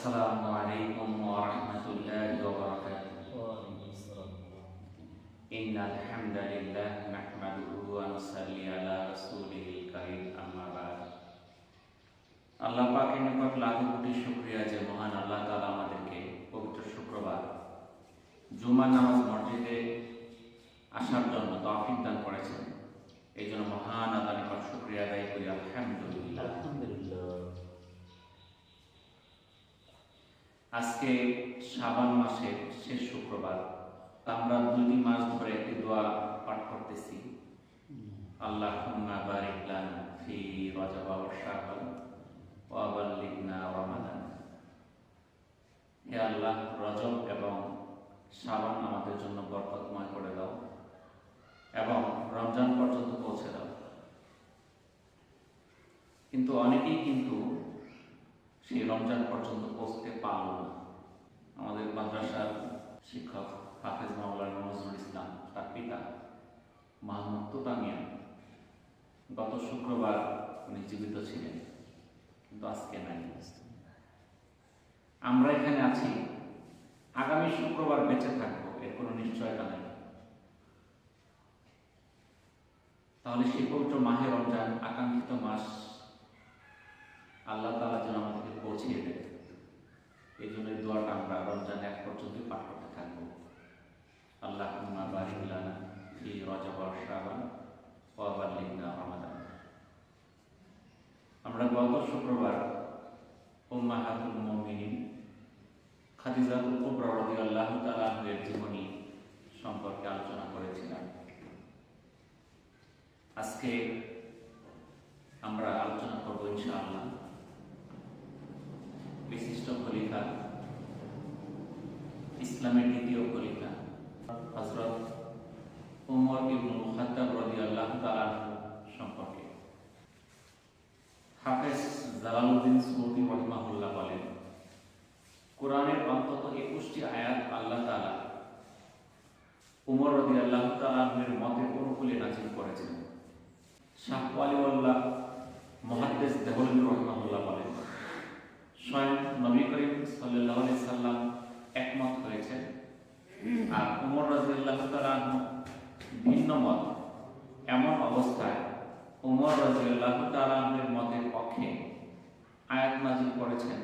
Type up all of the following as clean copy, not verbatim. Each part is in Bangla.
আসসালামু আলাইকুম ওয়া রাহমাতুল্লাহি ওয়া বারাকাতুহু। ওয়ালাইকুম আসসালাম। ইন্নাল হামদালিল্লাহ নাহমাদুহু ওয়া নুসাল্লি আলা রাসূলিল কারীম, আম্মা বা'দ। আল্লাহ পাকের নিকট লাখো কোটি শুকরিয়া যে মহান আল্লাহ তাআলা আমাদেরকে পবিত্র শুক্রবার জুমার নামাজ মসজিদে আসার জন্য তৌফিক দান করেছেন। এই জন্য মহান আল্লাহর নিকট শুকরিয়া আদায় করি, আলহামদুলিল্লাহ। আলহামদুলিল্লাহ। আজকে শাবান মাসের শেষ শুক্রবার। আমরা 2 মাস ধরে একটি দোয়া পাঠ করতেছি, আল্লাহুম্মা বারিক লানা ফি রজব ওয়া শাবান ওয়া বাল্লিগনা রমাদান। হে আল্লাহ, রজব এবং শাবান আমাদের জন্য বরকতময় করে দাও এবং রমজান পর্যন্ত পৌঁছে দাও। কিন্তু অনেকেই সেই রমজান পর্যন্ত পৌঁছতে পারল না। আমাদের মাদ্রাসার শিক্ষক হাফেজ মাওলানা নজরুল ইসলাম, তার পিতা মাহমুদ তোতা মিয়া, গত শুক্রবার উনি জীবিত ছিলেন, কিন্তু আজকে নাই। আমরা এখানে আছি, আগামী শুক্রবার বেঁচে থাকবো, এর কোনো নিশ্চয়তা নেই। তাহলে সেই পবিত্র মাহে রমজান, আকাঙ্ক্ষিত মাস, আল্লাহ তাআলা যেন আমাদেরকে পৌঁছিয়ে দেয়, এই জন্য দোয়াটা আমরা রমজান 1 পর্যন্ত পাঠ করতে থাকবো। আল্লাহুম্মা বারিক লানা ফি রজব ওয়া শাবান ওয়া বাল্লিগনা রমাদান। আমরা গত শুক্রবার উম্মাহাতুল মুমিনিন খাদিজাতুল কুবরা রাদিয়াল্লাহু তাআলা আনহার জীবনী সম্পর্কে আলোচনা করেছিলাম। আজকে আমরা আলোচনা করব ইনশাআল্লাহ বিশিষ্ট খলিফা, ইসলামের দ্বিতীয় খলিফা হযরত ওমর ইবনুল খাত্তাব রাদিয়াল্লাহু তাআলা সম্পর্কে। হাফেজ জালালউদ্দিন সুয়ুতী রাহিমাহুল্লাহ বলেন, কোরআনের অন্তত 21টি আয়াত আল্লাহ তাআলা ওমর রাদিয়াল্লাহু তাআলা এর মতের অনুকূলে নাযিল করেছেন। শাহ ওয়ালিউল্লাহ মুহাদ্দিস দেহলভী রাহিমাহুল্লাহ বলেন, স্বয়ং নবী করিম সাল্লাল্লাহু আলাইহি সাল্লাম একমত হয়েছেন, আর ওমর রাদিয়াল্লাহু তাআলা ভিন্ন মত। এমন অবস্থায় ওমর রাদিয়াল্লাহু তাআলা এর মতের পক্ষে আয়াত নাযিল করেছেন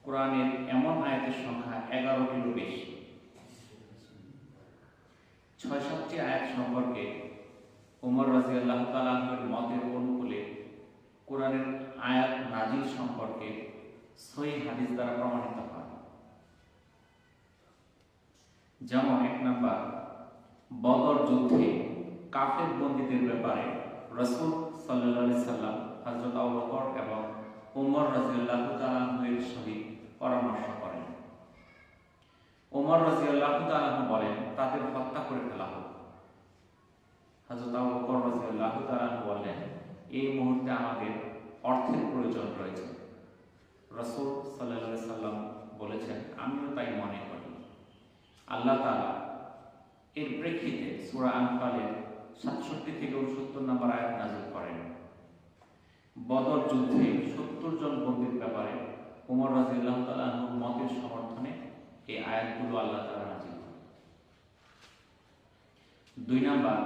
কোরআনের এমন আয়াতের সংখ্যা 11টিরও বেশি। 6-7টি আয়াত সম্পর্কে ওমর রাদিয়াল্লাহু তাআলা এর মতের অনুকূলে কোরআনের আয়াত নাযিল সম্পর্কে সহিহ হাদিস দ্বারা প্রমাণিত হয়। যেমন 1 নাম্বার, বদর যুদ্ধে কাফের বন্দীদের ব্যাপারে রাসূল সাল্লাল্লাহু আলাইহি সাল্লাম হযরত আবু বকর এবং ওমর রাদিয়াল্লাহু তাআলা এর সহিত পরামর্শ করেন। ওমর রাদিয়াল্লাহু তাআলা বলেন, তাদের হত্যা করে ফেলা হোক। হযরত আবু বকর রাদিয়াল্লাহু তাআলা বলেন, এই মুহূর্তে আমাদের অর্থের প্রয়োজন রয়েছে। রাসূল সাল্লাল্লাহু আলাইহি সাল্লাম বলেছেন, আমিও তাই মনে করি। আল্লাহ তাআলা এর প্রেক্ষিতে সূরা আনফালের 67 থেকে 69 নম্বর আয়াত নাযিল করেন। বদর যুদ্ধে 70 জন বন্দীর ব্যাপারে ওমর রাদিয়াল্লাহু তাআলা আনহুর মতের সমর্থনে এই আয়াতগুলো আল্লাহ তাআলা নাযিল করেন। 2 নাম্বার,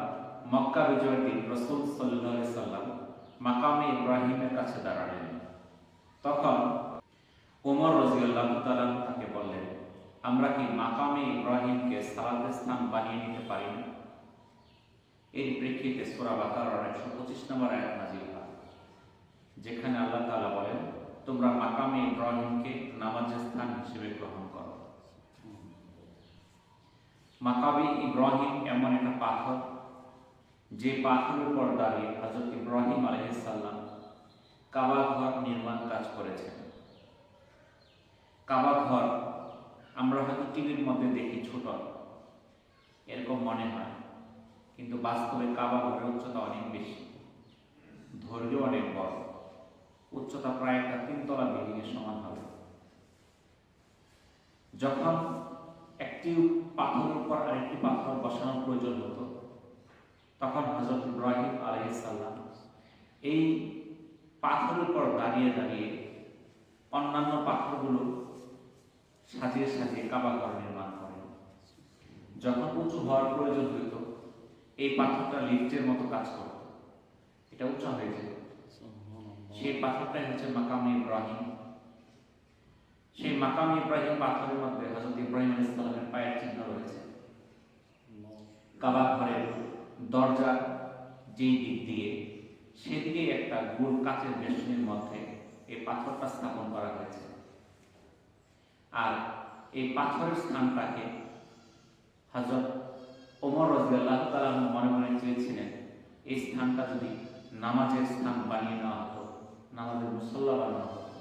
মক্কা বিজয়ের দিন রাসূল সাল্লাল্লাহু আলাইহি সাল্লাম মাকামে ইব্রাহিমের কাছে দাঁড়ালেন। তখন ওমর রাদিয়াল্লাহু তাআলা তাকে বললেন, আমরা কি মাকামে ইব্রাহিমকে সালাতের স্থান বানিয়ে নিতে পারি না? এর প্রেক্ষিতে সূরা বাকারার 125 নম্বর আয়াত নাযিল হয়, যেখানে আল্লাহ তাআলা বলেন, তোমরা মাকামে ইব্রাহিমকে নামাজের স্থান হিসেবে গ্রহণ করো। মাকামে ইব্রাহিম এমন একটা পাথর, যে পাথরের উপর দাঁড়িয়ে হযরত ইব্রাহিম আলাইহিস সালাম কাবা ঘর নির্মাণ কাজ করেছেন। কাবা ঘর আমরা হয়তো টিভির মধ্যে দেখি, ছোট এরকম মনে হয়, কিন্তু বাস্তবে কাবা ঘরের উচ্চতা অনেক বেশি, দৈর্ঘ্য অনেক বড়, উচ্চতা প্রায় একটা 3 তলা বিল্ডিং এর সমান হবে। যখন একটি পাথরের উপর আরেকটি পাথর বসানোর প্রয়োজন হতো, তখন হযরত ইব্রাহিম আলাইহিস সালাম এই পাথরের উপর দাঁড়িয়ে দাঁড়িয়ে অন্যান্য পাথরগুলো সাজিয়ে সাজিয়ে কাবা ঘর নির্মাণ করেন। যখন উঁচু হওয়ার প্রয়োজন হইত, এই পাথরটা লিফটের মতো কাজ করত, এটা উঁচু হয়ে যেত। সেই পাথরটাই হচ্ছে মাকাম ইব্রাহিম। সেই মাকাম ইব্রাহিম পাথরের মধ্যে হযরত ইব্রাহিম আলাইহিস সালামের পায়ের চিহ্ন রয়েছে। কাবা ঘরের দরজা যেই দিক দিয়ে, সেদিকে একটা গোল কাচের বেষ্টনীর মধ্যে এই পাথরটা স্থাপন করা হয়েছে। আর এই পাথরের স্থানটাকে হযরত ওমর রাদিয়াল্লাহু তাআলা মনে মনে চেয়েছিলেন, এই স্থানটা যদি নামাজের স্থান বানিয়ে নেওয়া হতো, নামাজের মুসল্লা বানানো হতো।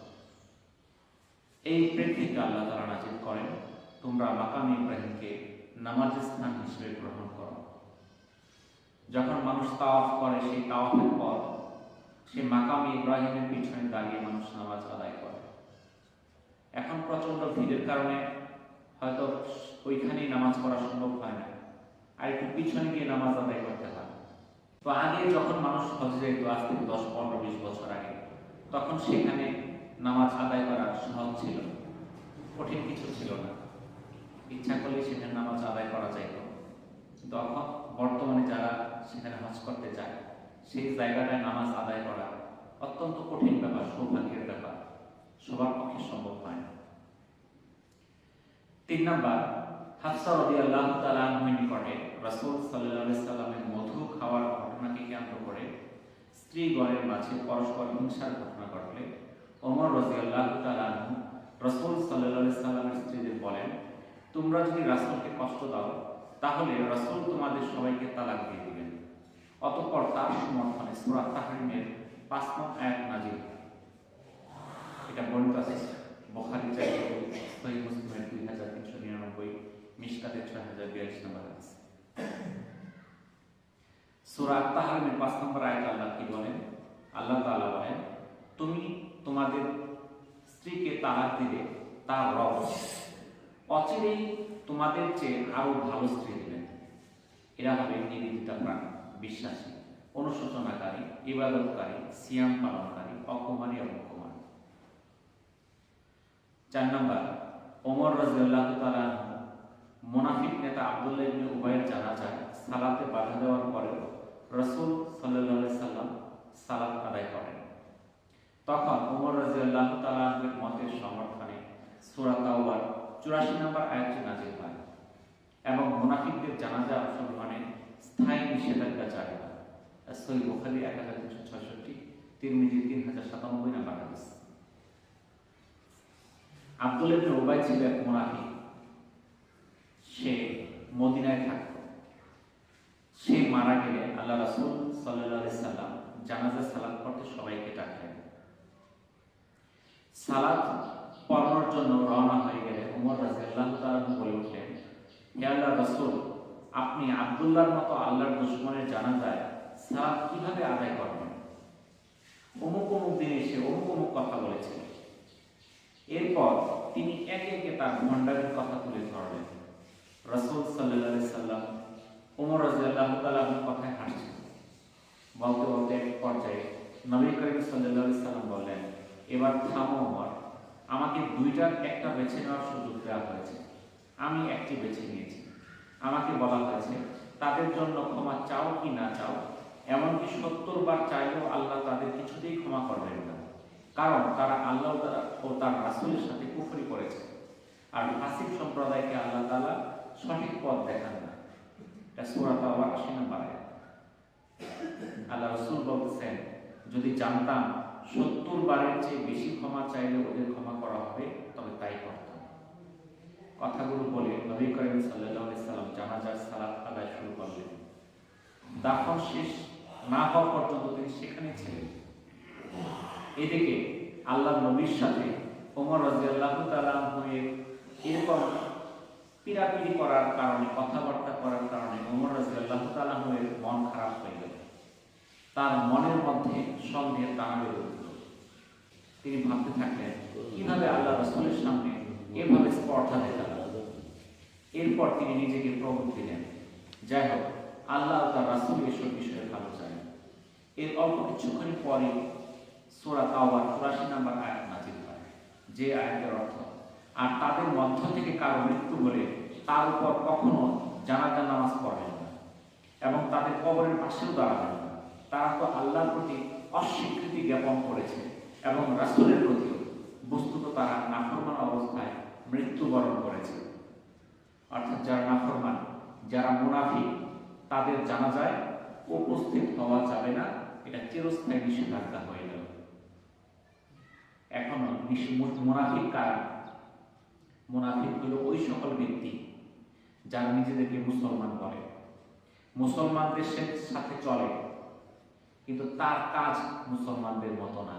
এই প্রেক্ষিতে আল্লাহ তাআলা নাযিল করেন, তোমরা মাকাম ইব্রাহিমকে নামাজের স্থান হিসেবে গ্রহণ করো। যখন মানুষ তাওয়াফ করে, সেই তাওয়াফের পর সেই মাকাম ইব্রাহিমের পিছনে দাঁড়িয়ে মানুষ নামাজ আদায় করে। এখন প্রচন্ড ভিড়ের কারণে হয়তো ওইখানেই নামাজ পড়া সম্ভব হয় না, আর একটু পিছনে গিয়ে নামাজ আদায় করতে হয়। তো আগে যখন মানুষ হজে যেত, আজ থেকে 10, 15, 20 বছর আগে, তখন সেখানে নামাজ আদায় করা সহজ ছিল, কঠিন কিছু ছিল না, ইচ্ছা করলে সেখানে নামাজ আদায় করা যাইত। কিন্তু এখন বর্তমানে যারা সেখানে হজ করতে যায়, সেই জায়গাটায় নামাজ আদায় করা অত্যন্ত কঠিন ব্যাপার, সৌভাগ্যের ব্যাপার, সবার পক্ষে সম্ভব হয় না। 3 নাম্বার, হাফসা রাদিয়াল্লাহু তাআলা আনহার নিকটে রাসূল সাল্লাল্লাহু আলাইহি সাল্লামের মধু খাওয়ার ঘটনাকে কেন্দ্র করে স্ত্রীগণের মাঝে পরস্পর হিংসার ঘটনা ঘটলে ওমর রাদিয়াল্লাহু তাআলা আনহু রাসূল সাল্লাল্লাহু আলাইহি সাল্লামের স্ত্রীদের বলেন, তোমরা যদি রাসূলকে কষ্ট দাও, তাহলে রাসূল তোমাদের সবাইকে তালাক দিয়ে দিবেন। অতঃপর তার সমর্থনে সূরা তাহরিমের 5 নং আয়াত নাযিল। এটা বর্ণিত আছে বুখারী 4, সহিহ মুসলিমের 2399, মিশকাতের 6042 নম্বর হাদিস। সূরা তাহরিমের 5 নম্বর আয়াত আল্লাহ কি বলেন? আল্লাহ তাআলা বলেন, তুমি তোমাদের স্ত্রীকে তালাক দিলে তার রব অচিরেই তোমাদের চেয়ে আরো ভালো স্ত্রী দিবেন। এরা হবে নিবেদিতা প্রাণ, বিশ্বাসী, অনুশোচনাকারী, ইবাদতকারী, সিয়াম পালনকারী, অকুমারী এবং কুমারী। 4 নাম্বার, ওমর রাদিয়াল্লাহু তাআলা মুনাফিক নেতা আব্দুল্লাহ ইবনে উবাইয়ের জানাজায় সালাতে বাধা দেওয়ার পরেও রাসূল সাল্লাল্লাহু আলাইহি সাল্লাম সালাত আদায় করেন। তখন ওমর রাদিয়াল্লাহু তাআলা এর মতের সমর্থনে সূরা তাওবার 84 নম্বর আয়াতটি নাযিল হয় এবং মুনাফিকদের জানাজা অংশগ্রহণে স্থায়ী নিষেধাজ্ঞা জারি হয়। সহিহ বুখারী 1366, তিরমিজি 3097 নম্বর হাদিস। আব্দুল্লাহ ইবনে উবাই ছিল এক মুনাফিক। সে মদিনায় থাকত। সে মারা গেলে আল্লাহ রাসূল সাল্লাল্লাহু আলাইহি সাল্লাম জানাজা সালাত পড়তে সবাইকে ডাকলেন। সালাত পড়ানোর জন্য রওনা হয়ে গেলে ওমর রাদিয়াল্লাহু তাআলা বলে উঠলেন, হে আল্লাহর রাসূল, আপনি আব্দুল্লাহর মতো আল্লাহর দুশমনের জানাজায় সালাত কিভাবে আদায় করবেন? অমুক অমুক দিনে এসে অমুক অমুক কথা বলেছেন। এরপর তিনি একে একে তার ভণ্ডামির কথা তুলে ধরলেন। রাসূল সাল্লাল্লাহু আলাইহি সাল্লাম ওমর রাদিয়াল্লাহু তাআলার কথায় হাসছেন। বলতে বলতে এক পর্যায়ে নবী করিম সাল্লাল্লাহু আলাইহি সাল্লাম বললেন, এবার থামো ওমর, আমাকে দুইটার একটা বেছে নেওয়ার সুযোগ দেওয়া হয়েছে, আমি একটি বেছে নিয়েছি। আমাকে বলা হয়েছে তাদের জন্য ক্ষমা চাও কি না চাও, এমনকি 70 বার চাইলেও আল্লাহ তাদের কিছুতেই ক্ষমা করবেন না, কারণ তারা আল্লাহ ও তার রাসূলের সাথে কুফরি করেছে, আর ফাসিক সম্প্রদায়কে আল্লাহ তাআলা সঠিক পথ দেখান না। এটা সূরা তাওবার 80 নম্বর আয়াত। আল্লাহ রাসূল বলতেছেন, যদি জানতাম 70 বারের চেয়ে বেশি ক্ষমা চাইলে ওদের ক্ষমা করা হবে, তবে তাই করতাম। কথাগুলো বলে নবী করিম সাল্লাল্লাহু আলাইহি সাল্লাম জানাজার সালাত আদায় শুরু করলেন। দাফন শেষ না হওয়া পর্যন্ত তিনি সেখানে ছিলেন। এদিকে আল্লাহ নবীর সাথে ওমর রাদিয়াল্লাহু তাআলা এর এরকম পিরাপিরি করার কারণে, কথাবার্তা করার কারণে ওমর রাদিয়াল্লাহু তাআলা এর মন খারাপ হয়ে গেল। তার মনের মধ্যে সন্দেহের দানা বেড়ে উঠল। তিনি ভাবতে থাকলেন, কিভাবে আল্লাহ রাসূলের সামনে এভাবে স্পর্ধা দেখালো। এরপর তিনি নিজেকে প্রবোধ দিলেন, যাই হোক, আল্লাহ ও তার রাসূল এসব বিষয়ে ভালো জানেন। এর অল্প কিছুক্ষণ পরে সূরা তাওবার 84 নম্বর আয়াত নাযিল হয়, যে আয়াতের অর্থ, আর তাদের মধ্য থেকে কারো মৃত্যু হলে তার উপর কখনো জানাজা নামাজ পড়বেন না এবং তাদের কবরের পাশেও দাঁড়াবেন না। তারা তো আল্লাহর প্রতি অস্বীকৃতি জ্ঞাপন করেছে এবং রাসূলের প্রতিও। বস্তুত তারা নাফরমান অবস্থায় মৃত্যুবরণ করেছে। অর্থাৎ যারা নাফরমান, যারা মুনাফিক, তাদের জানাজায় উপস্থিত হওয়া যাবে না। এটা চিরস্থায়ী নিষেধাজ্ঞা হয়ে গেল। এখনো মুনাফিক কারা? মুনাফিক হলো ওই সকল ব্যক্তি যারা নিজেদেরকে মুসলমান বলে, মুসলমানদের সাথে চলে, কিন্তু তার কাজ মুসলমানদের মতো না।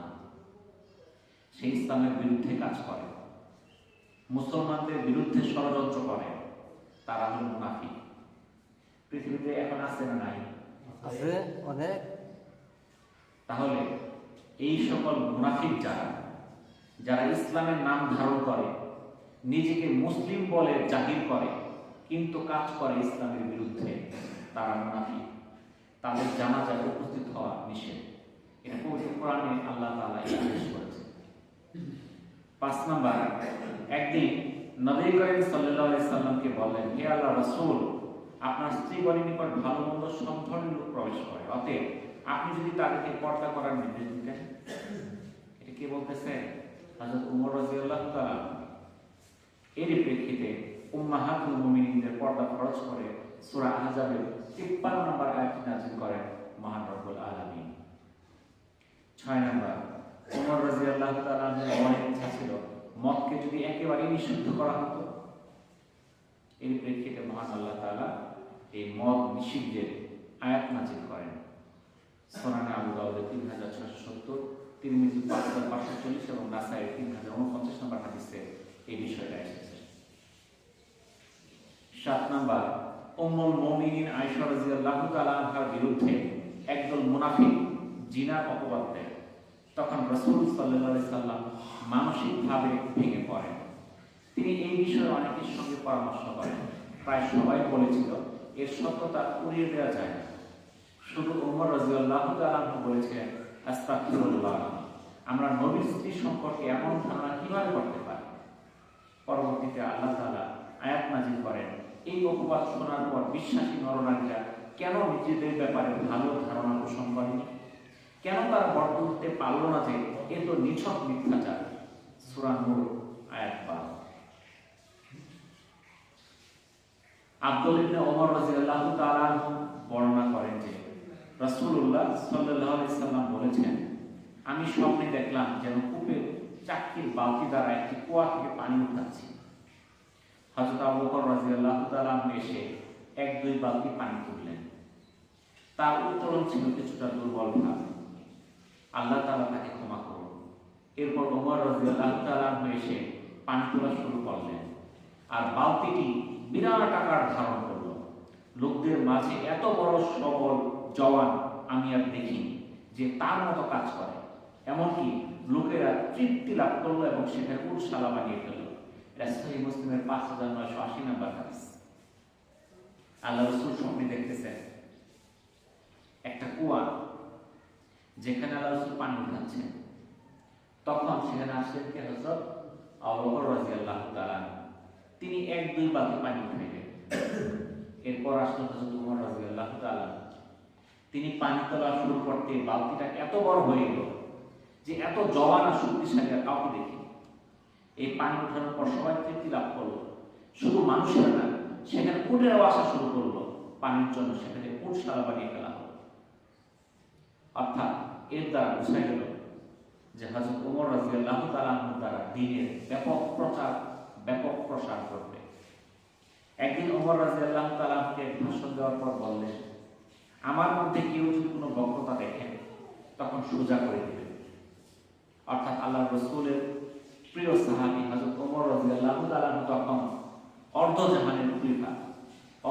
সে ইসলামের বিরুদ্ধে কাজ করে, মুসলমানদের বিরুদ্ধে ষড়যন্ত্র করে। তারা হলো মুনাফিক। পৃথিবীতে এখন আছে না নাই? আছে অনেক। তাহলে এই সকল মুনাফিক যারা ইসলামের নাম ধারণ করে, নিজেকে মুসলিম বলে জাহির করে, কিন্তু কাজ করে ইসলামের বিরুদ্ধে, তারা মুনাফিক। তাদের জানাজায় উপস্থিত হওয়া নিষেধ। এটা পবিত্র কোরআনে আল্লাহ তাআলা আদেশ করেছে। 5 নাম্বার, একদিন নবী করিম সাল্লাল্লাহু আলাইহি সাল্লামকে বললেন, হে আল্লাহর রাসূল, আপনার স্ত্রীগণের নিকট ভালো মন্দ সব ধরনের লোক প্রবেশ করে, অতএব আপনি যদি তাদেরকে পর্দা করার নির্দেশ দিতেন। এটা কে বলতেছে? হযরত ওমর রাদিয়াল্লাহু তাআলা। এরই প্রেক্ষিতে উম্মাহাতুল মুমিনিনদের পর্দা ফরজ করে সূরা আহজাবের 53 নম্বর আয়াতটি নাযিল করেন মহান রব্বুল আলামিন। 6 নাম্বার, ওমর রাদিয়াল্লাহু তাআলার অনেক ইচ্ছা ছিল মদকে যদি একেবারে নিষিদ্ধ করা হতো। এর প্রেক্ষিতে মহান আল্লাহ তাআলা এই মদ নিষিদ্ধের আয়াত নাযিল করেন। সুনানে আবু দাউদ 3670, তিরমিজি 5540 এবং নাসাই 3049 নম্বর হাদিসে এই বিষয়টা এসেছে। 7 নাম্বার, উম্মুল মুমিনিন আয়েশা রাদিয়াল্লাহু তাআলা আনহার বিরুদ্ধে একদল মুনাফিক জিনার অপবাদ দেয়। তখন রাসূল সাল্লাল্লাহু আলাইহি সাল্লাম মানসিকভাবে ভেঙে পড়েন। তিনি এই বিষয়ে অনেকের সঙ্গে পরামর্শ করেন। প্রায় সবাই বলেছিল এর সত্যতা উড়িয়ে দেওয়া যায় না। শুধু ওমর রাদিয়াল্লাহু তাআলা বলেছিলেন, আস্তাগফিরুল্লাহ, আমরা নবীর স্ত্রী সম্পর্কে এমন ধারণা কিভাবে করতে পারি? পরবর্তীতে আল্লাহ তাআলা আয়াত নাযিল করেন, এই অপবাদ শোনার পর বিশ্বাসী নরনারীরা কেন নিজেদের ব্যাপারে ভালো ধারণা পোষণ করেনি? কেন তারা বর্ণ করতে পারল না যে এ তো নিছক মিথ্যাচার? সূরা নূর আয়াত 12। আব্দুল ইবনে ওমর রাদিয়াল্লাহু তাআলা বর্ণনা করেন যে রাসূলুল্লাহ সাল্লাল্লাহু আলাইহি সাল্লাম বলেছেন, আমি স্বপ্নে দেখলাম যেন কূপের চাক্কির বালতি দ্বারা একটি কুয়া থেকে পানি উঠাচ্ছি। হযরত আবু বকর রাদিয়াল্লাহু তাআলা এসে 1-2 বালতি পানি তুললেন। তার উত্তরণ ছিল কিছুটা দুর্বল ভাব। আল্লাহ তাআলা তাকে ক্ষমা করুন। এরপর ওমর রাদিয়াল্লাহু তাআলা এসে পানি তোলা শুরু করলেন, আর বালতিটি বিরাট আকার ধারণ করল। লোকদের মাঝে এত বড় সবল জওয়ান আমি আর দেখিনি যে তার মতো কাজ করে। এমনকি লোকেরা তৃপ্তি লাভ করলো এবং সেখানে উটশালা বানিয়ে ফেলল। এটা সহিহ মুসলিমের 5980 নম্বর হাদিস। আল্লাহ রাসূল স্বপ্নে দেখতেছেন একটা কুয়া, যেখানে আল্লাহ রাসূল পানি উঠাচ্ছেন। তখন সেখানে আসলেন কে? হযরত আবু বকর রাদিয়াল্লাহু তাআলা। তিনি 1-2 বালতি পানি উঠাইলেন। এরপর আসলেন হযরত ওমর রাদিয়াল্লাহু তাআলা। তিনি পানি তোলা শুরু করতে বালতিটা এত বড় হয়ে গেল যে এত জওয়ান আর শক্তিশালী আর কাউকে দেখি। এই পানি উঠানোর পর সবাই তৃপ্তি লাভ করলো। শুধু মানুষের না, সেখানে উটেরাও আসা শুরু করলো পানির জন্য। সেখানে উটশালা বানিয়ে ফেলা হলো। অর্থাৎ এর দ্বারা বোঝা গেল যে হযরত ওমর রাদিয়াল্লাহু তাআলা দ্বারা দ্বীনের ব্যাপক প্রচার, ব্যাপক প্রসার করবে। একদিন ওমর রাদিয়াল্লাহু তাআলাকে ভাষণ দেওয়ার পর বললেন, আমার মধ্যে কেউ যদি কোনো বক্রতা দেখেন তখন সোজা করে দিবেন। অর্থাৎ আল্লাহর রাসূলের প্রিয় সাহাবী হযরত ওমর রাদিয়াল্লাহু তাআলা তখন অর্ধজাহানের খলিফা,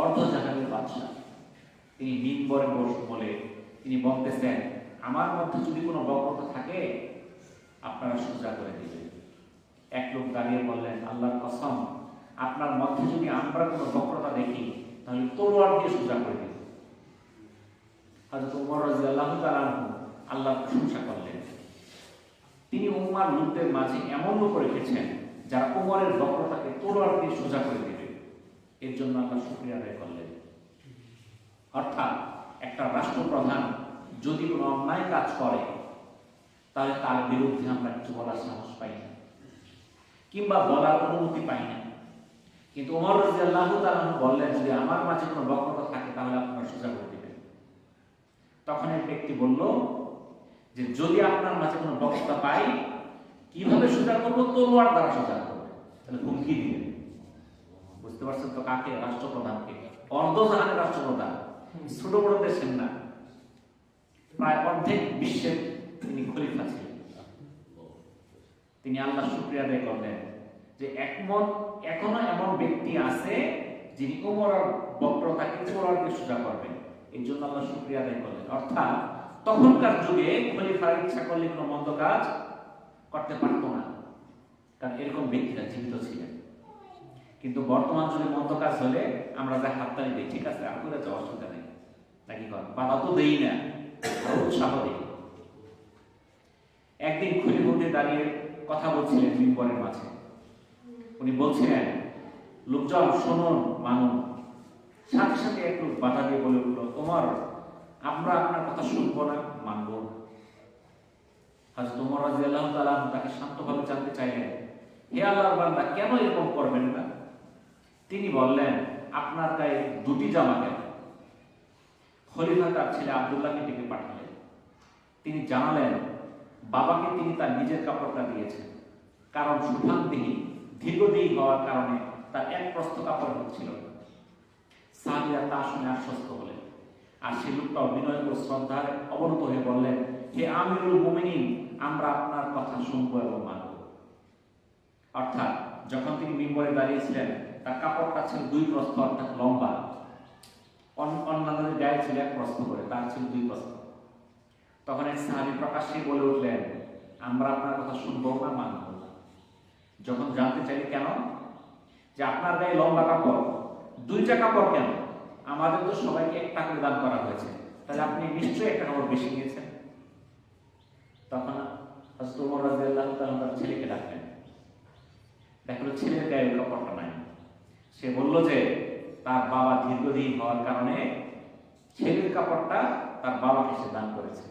অর্ধজাহানের বাদশা। তিনি মিম্বরে বলে তিনি বলতেছেন, আমার মধ্যে যদি কোনো বক্রতা থাকে আপনারা সোজা করে দিবেন। এক লোক দাঁড়িয়ে বললেন, আল্লাহর কসম, আপনার মধ্যে যদি আমরা কোনো বক্রতা দেখি তাহলে তলোয়ার দিয়ে সোজা করে দিবেন। হযরত ওমর রাদিয়াল্লাহু তাআলা আল্লাহর প্রশংসা করলেন। তিনি উম্মার লোকদের মাঝে এমন লোক রেখেছেন যারা উমরের বক্রতাকে তলোয়ার দিয়ে সোজা করে দেবে। এর জন্য আল্লাহ শুকরিয়া আদায় করলেন। অর্থাৎ একটা রাষ্ট্রপ্রধান যদি কোনো অন্যায় কাজ করে তাহলে তার বিরুদ্ধে আমরা কিছু বলার সাহস পাই না কিংবা বলার অনুমতি পাই না। কিন্তু ওমর রাদিয়াল্লাহু তাআলা বললেন, যদি আমার মাঝে কোনো বক্রতা থাকে তাহলে আপনারা সোজা করে দিবেন। তখন এক ব্যক্তি বলল যে যদি আপনার মাঝে কোনো বক্রতা পাই, কিভাবে সোজা করবো? তলোয়ার দ্বারা সোজা করবো। তাহলে হুমকি দিলেন। বুঝতে পারছেন তো কাকে? রাষ্ট্রপ্রধানকে। অর্ধজাহানের রাষ্ট্রপ্রধান, ছোট বড় দেশের না, প্রায় অর্ধেক বিশ্বের তিনি খলিফা ছিলেন। তিনি আল্লাহ শুকরিয়া আদায় করলেন যে এখনো এমন ব্যক্তি আছে যিনি উমরের বক্রতাকে তলোয়ার দিয়ে সোজা করবেন। এই জন্য আল্লাহ শুকরিয়া আদায় করলেন। অর্থাৎ তখনকার যুগে খলিফার ইচ্ছা করলে কোনো মন্দ কাজ করতে পারতো না, কারণ এরকম ব্যক্তিরা জীবিত ছিলেন। কিন্তু বর্তমান যুগে মন্দ কাজ হলে আমরা যা হাততালি দিই, ঠিক আছে আপনারা যাওয়া অসুবিধা নেই, নাকি কর বাধা তো দেই না, উৎসাহ দিই। একদিন খলিফা উঠে দাঁড়িয়ে কথা বলছিলেন মিম্বরের মাঝে। উনি বলছিলেন, লোকজন শুনুন, মানুন। সাথে সাথে একটু বাধা দিয়ে বলে উঠল, ওমর আমরা আপনার কথা শুনবো না, মানব। হযরত ওমর রাদিয়াল্লাহু তাআলা তাকে শান্তভাবে জানতে চাইলেন, হে আল্লাহর বান্দা, কেন এরকম করবেন না? তিনি বললেন, আপনার গায়ে দুটি জামা কেন? খলিফা তার ছেলে আব্দুল্লাহকে ডেকে পাঠালেন। তিনি জানালেন, বাবাকে তিনি তার নিজের কাপড়টা দিয়েছেন, কারণ সুঠামদেহী দীর্ঘদেহী হওয়ার কারণে তার এক প্রস্থ কাপড় হচ্ছিল। সাহাবীরা তা শুনে আশ্বস্ত হলেন। আর সে লোকটাও বিনয় ও শ্রদ্ধায় অবনত হয়ে বললেন, হে আমিরুল মুমিনিন, আমরা আপনার কথা শুনবো এবং মানব। অর্থাৎ যখন তিনি মিম্বরে দাঁড়িয়েছিলেন, তার কাপড়টা ছিল 2 প্রস্থ, অর্থাৎ লম্বা। অন্যান্যদের গায়ে ছিল 1 প্রস্থ করে, তার ছিল 2 প্রস্থ। তখন এক সাহাবী প্রকাশ্যে বলে উঠলেন, আমরা আপনার কথা শুনবো না, মানব না। যখন জানতে চাইলে কেন, যে আপনার গায়ে লম্বা কাপড়, 2টা কাপড় কেন? আমাদের তো সবাইকে 1টা করে দান করা হয়েছে, তাহলে আপনি নিশ্চয়ই 1টা কাপড় বেশি নিয়েছেন। তখন হযরত ওমর রাদিয়াল্লাহু তাআলা তার ছেলেকে ডাকলেন। দেখলো ছেলের গায়ে কাপড়টা নাই। সে বলল যে তার বাবা দীর্ঘদেহী হওয়ার কারণে ছেলের কাপড়টা তার বাবাকে সে দান করেছে।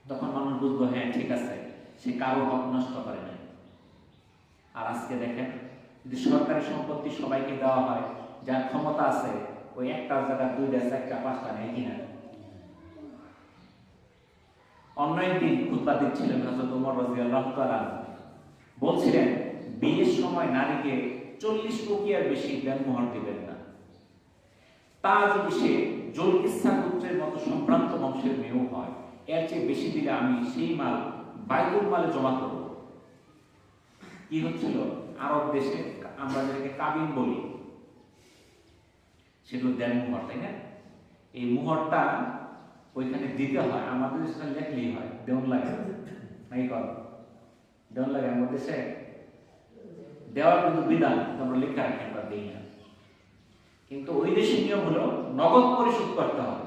তখন মানুষ বুঝলো, হ্যাঁ ঠিক আছে, সে কারো হক নষ্ট করে নাই। আর আজকে দেখেন, যদি সরকারি সম্পত্তি সবাইকে দেওয়া হয়, যার ক্ষমতা আছে, ওই একটার জায়গায় 2টা 4টা 5টা নেয় কিনা? অন্য একদিন খুতবা দিচ্ছিলেন হযরত ওমর রাদিয়াল্লাহু তাআলা, বলছিলেন বিয়ের সময় নারীকে 40 উকিয়ার বেশি দেনমোহর দিবেন না। তা যদি সে জুলকিসা পুত্রের মতো সম্ভ্রান্ত বংশের মেয়েও হয়, এর চেয়ে বেশি দিলে আমি সেই মাল বাইতুল মালে জমা করব। কি হচ্ছিল? আরব দেশে আমরা যেটাকে কাবিন বলি, সেগুলো দেনমোহর, তাই না? এই মোহরটা ওইখানে দিতে হয়। আমাদের দেশে লেখলেই হয়, দেউন লাগে নাকি কর? দেউন লাগে আমাদের দেশে দেওয়ার কিন্তু বিধান, আমরা লেখা রাখি, আমরা দিই না। কিন্তু ওই দেশের নিয়ম হলো নগদ পরিশোধ করতে হবে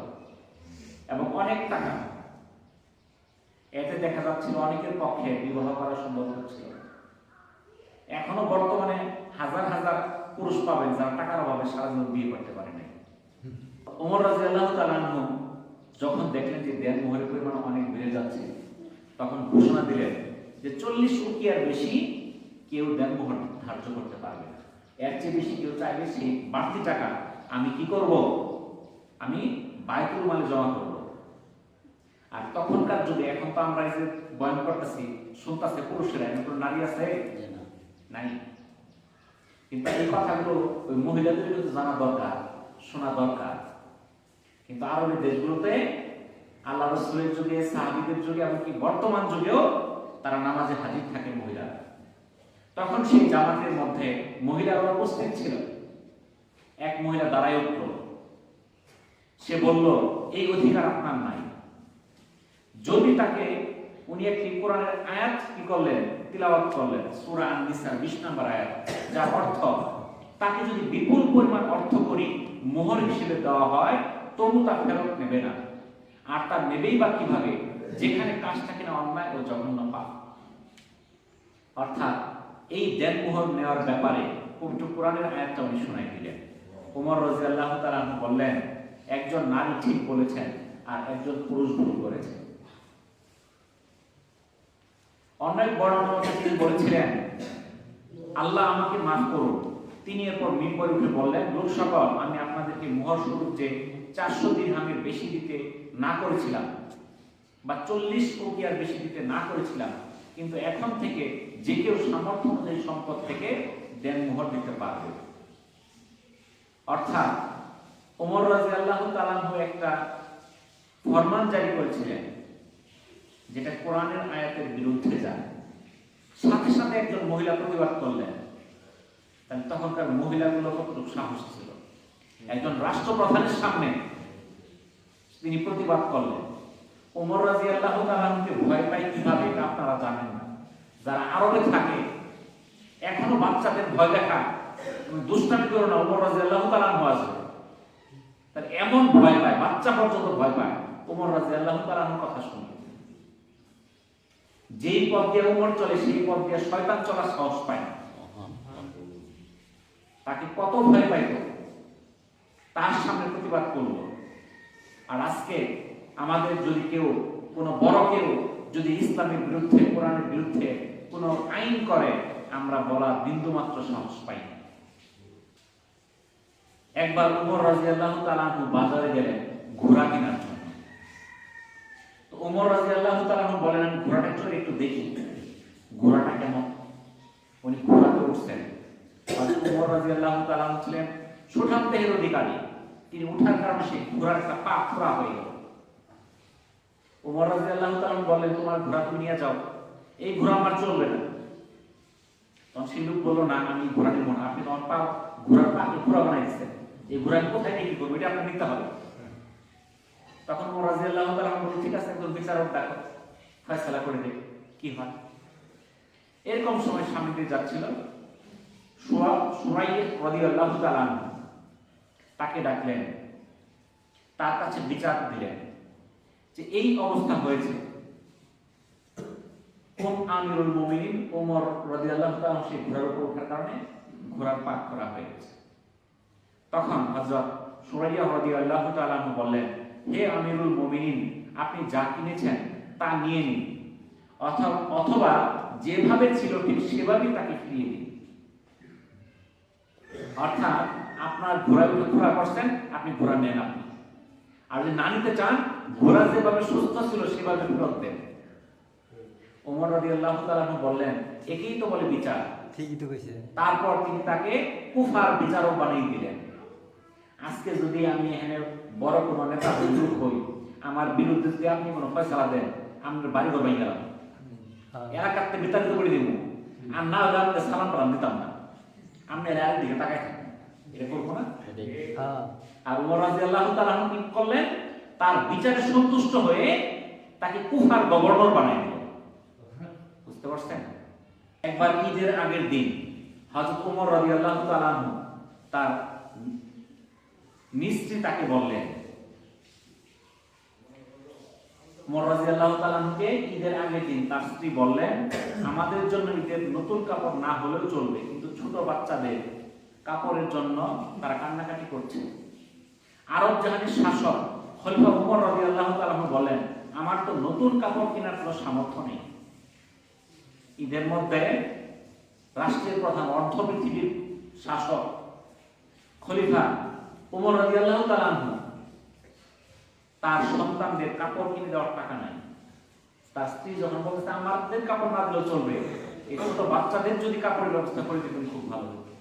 এবং অনেক টাকা। এতে দেখা যাচ্ছিল অনেকের পক্ষে বিবাহ করা সম্ভব হচ্ছিল। এখনো বর্তমানে হাজার হাজার পুরুষ পাবেন যারা টাকার অভাবে সারা জীবন বিয়ে করতে পারে নাই। ওমর রাদিয়াল্লাহু তাআলা যখন দেখলেন যে দেনমোহরের পরিমাণ অনেক বেড়ে যাচ্ছে, তখন ঘোষণা দিলেন যে 40 উকিয়ার বেশি কেউ দেনমোহর ধার্য করতে পারবে না। এর চেয়ে বেশি কেউ চাইলে সেই বাড়তি টাকা আমি কি করব? আমি বাইতুল মালে জমা করব। আর তখনকার যুগে, এখন তো আমরা এই যে বয়ান করতেছি, শুনতেছে পুরুষেরা, এখন কোনো নারী আছে নাই। কিন্তু এই কথাগুলো ওই মহিলাদের কিন্তু জানা দরকার, শোনা দরকার। কিন্তু আরবের দেশগুলোতে আল্লাহ রাসূলের যুগে, সাহাবীদের যুগে, এমনকি বর্তমান যুগেও তারা নামাজে হাজির থাকে মহিলারা। তখন সেই জামাতের মধ্যে মহিলারা উপস্থিত ছিল। এক মহিলা দাঁড়ায় উঠল, সে বলল, এই অধিকার আপনার নাই। যদি তাকে উনি একটি কোরআনের আয়াত কি করলেন, তিলাওয়াত করলেন, সূরা আন-নিসার 20 নম্বর আয়াত, যার অর্থ তাকে যদি বিপুল পরিমাণ অর্থ করি মোহর হিসেবে দেওয়া হয়, তবু তা ফেরত নেবে না। আর তা নেবেই বা কিভাবে, যেখানে কাজটা কিনা অন্যায় ও জঘন্য পাপ। অর্থাৎ এই দেনমোহর নেওয়ার ব্যাপারে পবিত্র কোরআনের আয়াতটা উনি শোনাই দিলেন। ওমর রাদিয়াল্লাহু তাআলা বললেন, একজন নারী ঠিক বলেছেন আর একজন পুরুষ ভুল করেছে। অনেক বর্ণনা মতে তিনি বলেছিলেন, আল্লাহ আমাকে মাফ করুন। তিনি এরপর মিম্বরে উঠে বললেন, লোক সকল, আমি আপনাদেরকে মোহর স্বরূপ যে 400 দিরহামের বেশি দিতে না করেছিলাম বা 40 উকিয়ার বেশি দিতে না করেছিলাম, কিন্তু এখন থেকে যে কেউ সামর্থ্য অনুযায়ী সম্পদ থেকে দেনমোহর দিতে পারবে। অর্থাৎ ওমর রাদিয়াল্লাহু তাআলা একটা ফরমান জারি করেছিলেন যেটা কোরআনের আয়াতের বিরুদ্ধে যায়। সাথে সাথে একজন মহিলা প্রতিবাদ করলেন। তাহলে তখনকার মহিলাগুলো কতটুকু সাহস ছিল, একজন রাষ্ট্রপ্রধানের সামনে তিনি প্রতিবাদ করলেন। ওমর রাদিয়াল্লাহু তাআলাকে ভয় পায় কিভাবে এটা আপনারা জানেন না। যারা আরবে থাকে এখনো বাচ্চাদের ভয় দেখা, তুমি দুষ্টামি করো না, ওমর রাদিয়াল্লাহু তাআলা আসবে। তার এমন ভয় পায়, বাচ্চা পর্যন্ত ভয় পায় ওমর রাদিয়াল্লাহু তাআলার কথা শুনে। যেই পথ দিয়ে ওমর চলে সেই পথ দিয়ে শয়তান চলার সাহস পায় না। তাকে কত ভয় পাইত, তার সামনে প্রতিবাদ করল। আর আজকে আমাদের যদি কেউ, কোনো বড় কেউ যদি ইসলামের বিরুদ্ধে, কোরআনের বিরুদ্ধে কোনো আইন করে, আমরা বলার বিন্দুমাত্র সাহস পাই না। একবার ওমর রাদিয়াল্লাহু তাআলা বাজারে গেলেন ঘোড়া কেনার জন্য। তো ওমর রাদিয়াল্লাহু তাআলা বলেন, আমি ঘোড়াটা চড়ে একটু দেখি ঘোড়াটা কেমন। উনি ঘোড়াতে উঠছেন। ওমর রাদিয়াল্লাহু তাআলা ছিলেন সুঠাম দেহের অধিকারী। তিনি উঠার কারণে সেই ঘোড়ার একটা পা খোঁড়া হয়ে গেল। ওমর রাদিয়াল্লাহু তাআলা বললেন, তোমার ঘোড়া তুমি নিয়ে যাও, এই ঘোড়া আমার চলবে না। তখন সেই লোক বললো, না আমি ঘোড়া নেব না, আপনি তোমার পা, ঘোড়ার পাকে ঘোড়া বানাই দিচ্ছেন, এই ঘোড়া কোথায় নিয়ে কি করবো, এটা আপনার নিতে হবে। তখন ওমর রাদিয়াল্লাহু তাআলা বললেন, ঠিক আছে, একজন বিচারক ডাকো, ফয়সালা করে দে কি হয়। এরকম সময় সামনে দিয়ে যাচ্ছিল সুরাইয় রাদিয়াল্লাহু তাআলা, তাকে ডাকলেন, তার কাছে বিচার দিলেন যে এই অবস্থা হয়েছে, কোন আমিরুল মুমিনিন ওমর রাদিয়াল্লাহু তাআলা সেই ঘোড়ার উপর ওঠার কারণে ঘোড়ার পাক করা হয়ে গেছে। তখন হযরত সুরাইয়া রাদিয়াল্লাহু তাআলা বললেন, হে আমিরুল মুমিনিন, আপনি যা কিনেছেন তা নিয়ে নিন, অথবা যেভাবে ছিল ঠিক সেভাবেই তাকে ফিরিয়ে দিন। অর্থাৎ আপনার ঘোড়ার উপর ঘোড়া করছেন, আপনি ঘোড়া নেন আপনি, আর যদি না নিতে চান ঘোড়া যেভাবে সুস্থ ছিল সেভাবে ফেরত দেন। ওমর রাদিয়াল্লাহু তাআলা বললেন, একেই তো বলে বিচার। ঠিকই তো কইছে। তারপর তিনি তাকে কুফার বিচারক বানিয়ে দিলেন। আজকে যদি আমি এখানে বড় কোনো নেতা হুজুর হই, আমার বিরুদ্ধে যদি আপনি কোনো ফয়সালা দেন, আমরা বাড়ি ঘর ভেঙে গেলাম, এলাকাতে বিতাড়িত করে দিব, আর না হলে আপনি সালাম পালাম দিতাম না, আপনি এর দিকে তাকাই থাকেন, এটা করবো না। আর ওমর রাদিয়াল্লাহু তাআলা কি করলেন, তার বিচারে সন্তুষ্ট হয়ে তাকে কুফার গভর্নর বানিয়ে দিলেন। বুঝতে পারছেন? একবার ঈদের আগের দিন হযরত ওমর রাদিয়াল্লাহু তাআলা তার মিস্ত্রি তাকে বললেন, ওমর রাদিয়াল্লাহু তাআলাকে ঈদের আগের দিন তার স্ত্রী বললেন, আমাদের জন্য ঈদের নতুন কাপড় না হলেও চলবে, কিন্তু ছোট বাচ্চাদের কাপড়ের জন্য তারা কান্নাকাটি করছে। আরব জাহানের শাসক খলিফা ওমর রাদিয়াল্লাহু তাআলা বলেন, আমার তো নতুন কাপড় কেনার কোনো সামর্থ্য নেই। ঈদের মধ্যে রাষ্ট্রের প্রধান, অর্ধ পৃথিবীর শাসক খলিফা ওমর রাদিয়াল্লাহু তাআলা তার সন্তানদের কাপড় কিনে দেওয়ার টাকা নাই। তার স্ত্রী যখন বলছে, আমাদের কাপড় না দিলেও চলবে, এই ছোট বাচ্চাদের যদি কাপড়ের ব্যবস্থা করে দিতেন খুব ভালো হতো।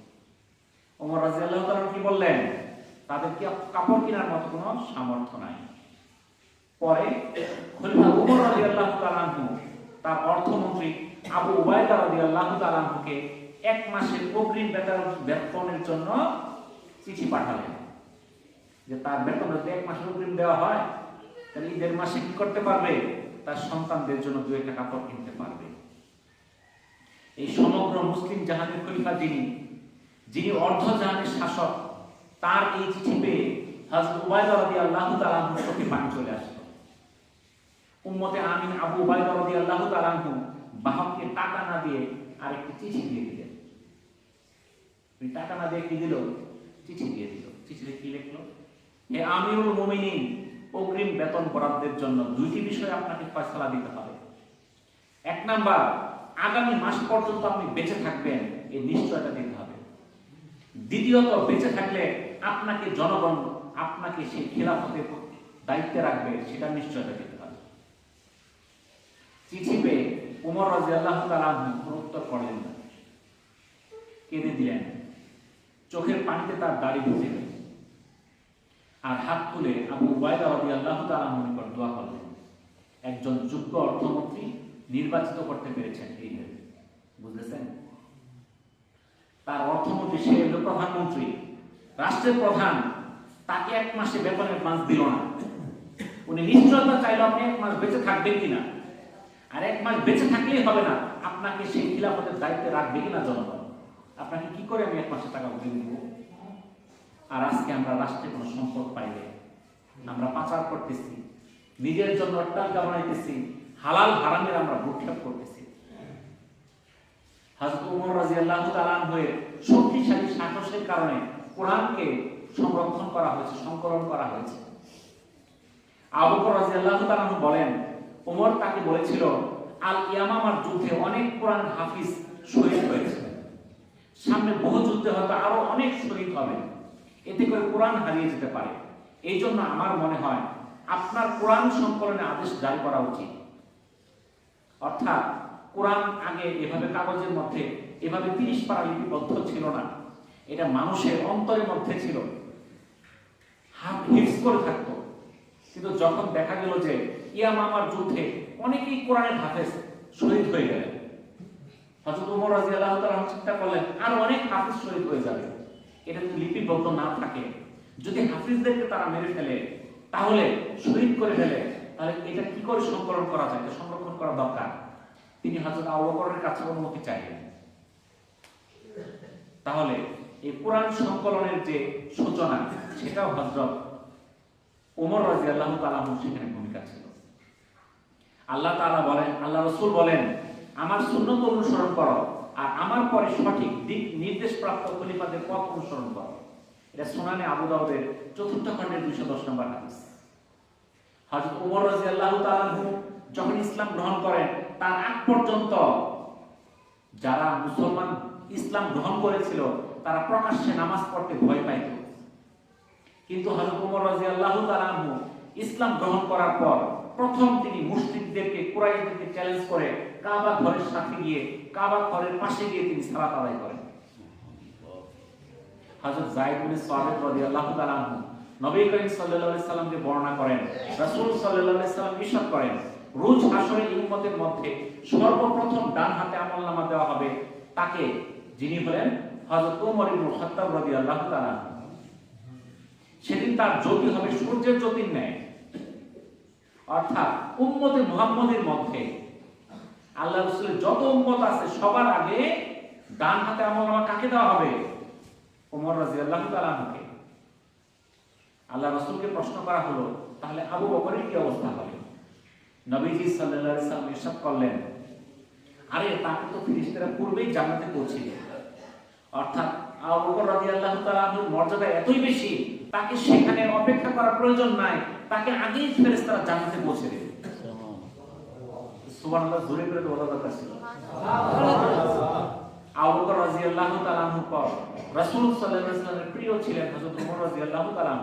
ওমর রাদিয়াল্লাহু তাআলা কি বললেন, তাদের কি কাপড় কেনার মতো কোনো সামর্থ্য নাই। পরে খলিফা ওমর রাদিয়াল্লাহু তাআলা তার অর্থমন্ত্রী আবু উবাইদা রাদিয়াল্লাহু তাআলাকে 1 মাসের অগ্রিম বেতনের জন্য চিঠি পাঠালেন, যে তার বেতন যদি 1 মাসের অগ্রিম দেওয়া হয় তাহলে ঈদের মাসে কি করতে পারবে, তার সন্তানদের জন্য 2 কাপড় কিনতে পারবে। এই সমগ্র মুসলিম জাহানের খলিফা যিনি অর্ধ জাহানের শাসক, তার এই চিঠি পেয়ে হযরত উবাইদা রাদিয়াল্লাহু তাআলা চোখে পানি চলে আসলো। উম্মতে আমিন আবু উবাইদা রাদিয়াল্লাহু তাআলা বাহককে টাকা না দিয়ে আরেকটি চিঠি দিয়ে দিলেন। ওই টাকা না দিয়ে কি দিল? চিঠি দিয়ে দিল। চিঠিতে কি লিখলো? হে আমিরুল মুমিনিন, অগ্রিম বেতন বরাদ্দের জন্য দুইটি বিষয় আপনাকে ফয়সালা দিতে হবে। এক নাম্বার, আগামী মাস পর্যন্ত আপনি বেঁচে থাকবেন, এই নিশ্চয়তা দিতে হবে। দ্বিতীয়ত, বেঁচে থাকলে আপনাকে জনগণ আপনাকে সেই খিলাফতের দায়িত্বে রাখবে, সেটা নিশ্চয়তা দিতে হবে। চিঠি পেয়ে ওমর রাদিয়াল্লাহু তাআলা কোনো উত্তর করলেন না, কেঁদে দিলেন। চোখের পানিতে তার দাড়ি ভিজে গেল। আর হাত তুলে আবু উবাইদা রাদিয়াল্লাহু তাআলা নিকট দোয়া করলেন। একজন যোগ্য অর্থমন্ত্রী নির্বাচিত করতে পেরেছেন এই ভেবে, বুঝলেন? তার অর্থমন্ত্রী, সে হলো প্রধানমন্ত্রী, রাষ্ট্রের প্রধান, তাকে এক মাসে বেতনের মাস দিল না। উনি নিশ্চয়তা চাইল আপনি এক মাস বেঁচে থাকবেন কিনা, আর এক মাস বেঁচে থাকলেই হবে না, আপনাকে সেই খিলাফতের দায়িত্বে রাখবে কিনা জনগণ। আপনাকে কি করে আমি এক মাসে টাকা বুঝে দিব? আর আজকে আমরা রাষ্ট্রে কোনো সম্পদ পাইলে আমরা পাচার করতেছি, নিজের জন্য অট্টালিকা বানাইতেছি, হালাল হারামের আমরা ভূক্ষেপ করতেছি। হযরত ওমর রাদিয়াল্লাহু তাআলা হয়ে শক্তিশালী সাহসের কারণে কোরআনকে সংরক্ষণ করা হয়েছে, সংকলন করা হয়েছে। আবু বকর রাদিয়াল্লাহু তাআলা বলেন, ওমর তাকে বলেছিল, আল ইয়ামামার যুদ্ধে অনেক কোরআন হাফিজ শহীদ হয়েছে, সামনে বহু যুদ্ধে হয়তো আরো অনেক শহীদ হবে, এতে করে কোরআন হারিয়ে যেতে পারে। এই জন্য আমার মনে হয় আপনার কোরআন সংকলনের আদেশ জারি করা উচিত। অর্থাৎ কোরআন আগে এভাবে কাগজের মধ্যে এভাবে 30 পারা লিপিবদ্ধ ছিল না, এটা মানুষের অন্তরের মধ্যে ছিল, হিফজ করে থাকতো। কিন্তু যখন দেখা গেল যে ইয়ামামার যুদ্ধে অনেকেই কোরআনের হাফেজ শহীদ হয়ে গেলেন, হযরত ওমর রাদিয়াল্লাহু তাআলা চিন্তা করলেন আর অনেক হাফেজ শহীদ হয়ে যাবে, এটা যদি লিপিবদ্ধ না থাকে, যদি হাফিজদেরকে তারা মেরে ফেলে, তাহলে শহীদ করে ফেলে, তাহলে এটা কি করে সংকলন করা যায়, এটা সংরক্ষণ করা দরকার। তিনি হযরত আবু বকরের কাছে অনুমতি চাইলেন। তাহলে এই কোরআন সংকলনের যে সূচনা, সেটাও হযরত ওমর রাদিয়াল্লাহু তাআলা সেখানে ভূমিকা ছিল। আল্লাহ তাআলা বলেন, আল্লাহ রাসূল বলেন, আমার সুন্নাত অনুসরণ করো আর আমার পরে সঠিক দিক নির্দেশ প্রাপ্ত খলিফাদের পথ অনুসরণ করো। এটা সুনানে আবু দাউদের ৪র্থ খণ্ডের ২১০ নম্বর হাদিস। হযরত ওমর রাদিয়াল্লাহু তাআলা যখন ইসলাম গ্রহণ করেন, তার আগ পর্যন্ত যারা মুসলমান ইসলাম গ্রহণ করেছিল তারা প্রকাশ্যে নামাজ পড়তে ভয় পাইত। কিন্তু হযরত ওমর রাদিয়াল্লাহু তাআলা ইসলাম গ্রহণ করার পর প্রথম তিনি মুশরিকদেরকে, কুরাইশদেরকে চ্যালেঞ্জ করে কাবা ঘরের সাথে গিয়ে, কাবা ঘরের পাশে গিয়ে তিনি সালাত আদায় করেন। হযরত যায়েদ ইবনে সাবিত রাদিয়াল্লাহু তাআলা নবী করিম সাল্লাল্লাহু আলাইহি সাল্লামকে বর্ণনা করেন, রাসূল সাল্লাল্লাহু আলাইহি সাল্লাম ইরশাদ করেন, রোজ হাশরে উম্মতের মধ্যে সর্বপ্রথম ডান হাতে আমলনামা দেওয়া হবে তাকে, যিনি হলেন হযরত ওমর ইবনে খাত্তাব রাদিয়াল্লাহু তাআলা। সেদিন তার জ্যোতি হবে সূর্যের জ্যোতির ন্যায়। অর্থাৎ উম্মতে মুহাম্মদের মধ্যে আল্লাহ রাসূলের যত উম্মত আছে সবার আগে ডান হাতে আমলনামা কাকে দেওয়া হবে? ওমর রাদিয়াল্লাহু তাআলা কে। আল্লাহ রাসূলকে প্রশ্ন করা হলো, তাহলে আবু বকরের কি অবস্থা হবে? নবীজি সাল্লাল্লাহু আলাইহি ওয়াসাল্লাম ইরশাদ করলেন, আরে তাকে তো ফেরেশতারা পূর্বেই জান্নাতে পৌঁছে দিয়েছে। অর্থাৎ আবু বকর রাদিয়াল্লাহু তাআলার মর্যাদা এতই বেশি, তাকে সেখানে অপেক্ষা করার প্রয়োজন নাই, তাকে আগেই ফেরেশতারা জান্নাতে পৌঁছে দেবে। সুবহানাল্লাহ, জোরে করে বলা দরকার ছিল। আবু বকর রাদিয়াল্লাহু তাআলার পর রাসূল সাল্লাল্লাহু আলাইহি ওয়াসাল্লামের প্রিয় ছিলেন হযরত ওমর রাদিয়াল্লাহু তাআলা।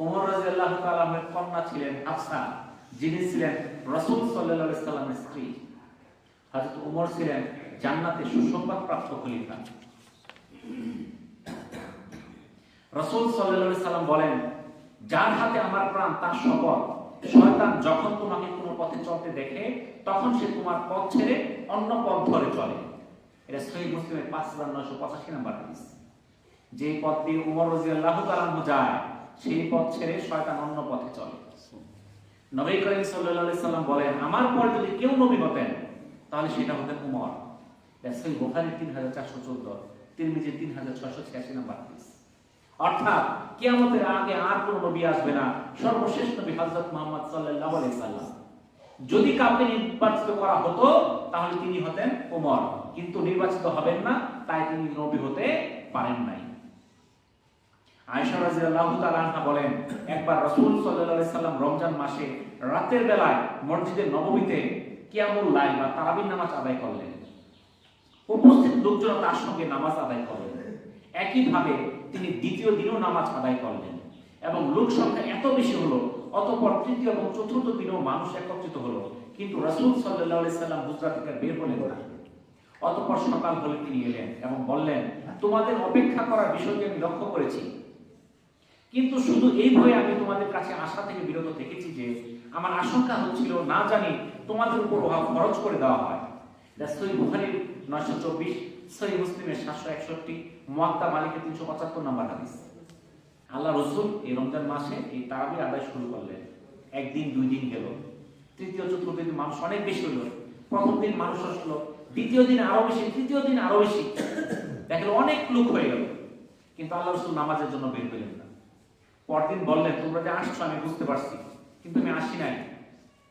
ওমর রাদিয়াল্লাহু তাআলার কন্যা ছিলেন হাফসা, যিনি ছিলেন রাসূল সাল্লাল্লাহু আলাইহি ওয়াসাল্লামের স্ত্রী। হযরত ওমর ছিলেন জান্নাতে সুসংবাদ প্রাপ্ত খলিফা। রাসূল সাল্লাল্লাহু আলাইহি ওয়াসাল্লাম বলেন, যার হাতে আমার প্রাণ তার শপথ, শয়তান যখন তোমাকে কোনো পথে চলতে দেখে তখন সে তোমার পথ ছেড়ে অন্য পথ ধরে চলে। এটা সহিহ মুসলিমের 5985 নম্বর হাদিস। যে পথ দিয়ে ওমর রাদিয়াল্লাহু তাআলা যায়, সেই পথ ছেড়ে শয়তান অন্য পথে চলে। নবী করিম সাল্লাল্লাহু আলাইহি সাল্লাম বলেন, আমার পরে যদি কেউ নবী হতেন তাহলে সেটা হতেন ওমর। এটা সহিহ বুখারী 3414, তিরমিজি 3686 নম্বর হাদিস। অর্থাৎ কিয়ামতের আগে আর কোন নবী আসবে না, সর্বশেষ নবী হযরত মুহাম্মদ সাল্লাল্লাহু আলাইহি সাল্লাম। যদি কাউকে নির্বাচিত করা হতো তাহলে তিনি হতেন ওমর। কিন্তু নির্বাচিত হবেন না, তাই তিনি নবী হতে পারেন নাই। আয়েশা রাদিয়াল্লাহু তাআলা আনহা বলেন, একবার রাসূল সাল্লাল্লাহু আলাইহি সাল্লাম রমজান মাসে রাতের বেলায় মসজিদে নববীতে কিয়ামুল লাইল বা তারাবির নামাজ আদায় করলেন। উপস্থিত লোকজন তার সঙ্গে নামাজ আদায় করলেন। একইভাবে তিনি দ্বিতীয় দিনও নামাজ আদায় করলেন এবং লোক সংখ্যা এত বেশি হলো, অতঃপর তৃতীয় এবং চতুর্থ দিনেও মানুষ একত্রিত হলো, কিন্তু রাসূল সাল্লাল্লাহু আলাইহি সাল্লাম হুজরা থেকে বের হলেন না। অতঃপর সকাল হলে তিনি এলেন এবং বললেন, তোমাদের অপেক্ষা করার বিষয়টি আমি লক্ষ্য করেছি, কিন্তু শুধু এই ভয়ে আমি তোমাদের কাছে আসা থেকে বিরত থেকেছি যে আমার আশঙ্কা হচ্ছিল না জানি তোমাদের উপর খরচ করে দেওয়া হয়। সহিহ বুখারীর 924, সহিহ মুসলিমের 761, মুয়াত্তা মালিকের 375 নম্বর হাদিস। আল্লাহ রাসূল এই রমজান মাসে এই তারাবি আদায় শুরু করলেন। একদিন দুই দিন গেল, তৃতীয় চতুর্থ দিন মানুষ অনেক বেশি হলো, প্রথম দিন মানুষ আসলো, দ্বিতীয় দিন আরো বেশি, তৃতীয় দিন আরো বেশি, দেখলো অনেক লোক হয়ে গেল, কিন্তু আল্লাহ রাসূল নামাজের জন্য বের হলেন না। পরদিন বললেন, তোমরা যে আসছো আমি বুঝতে পারছি, কিন্তু আমি আসি নাই।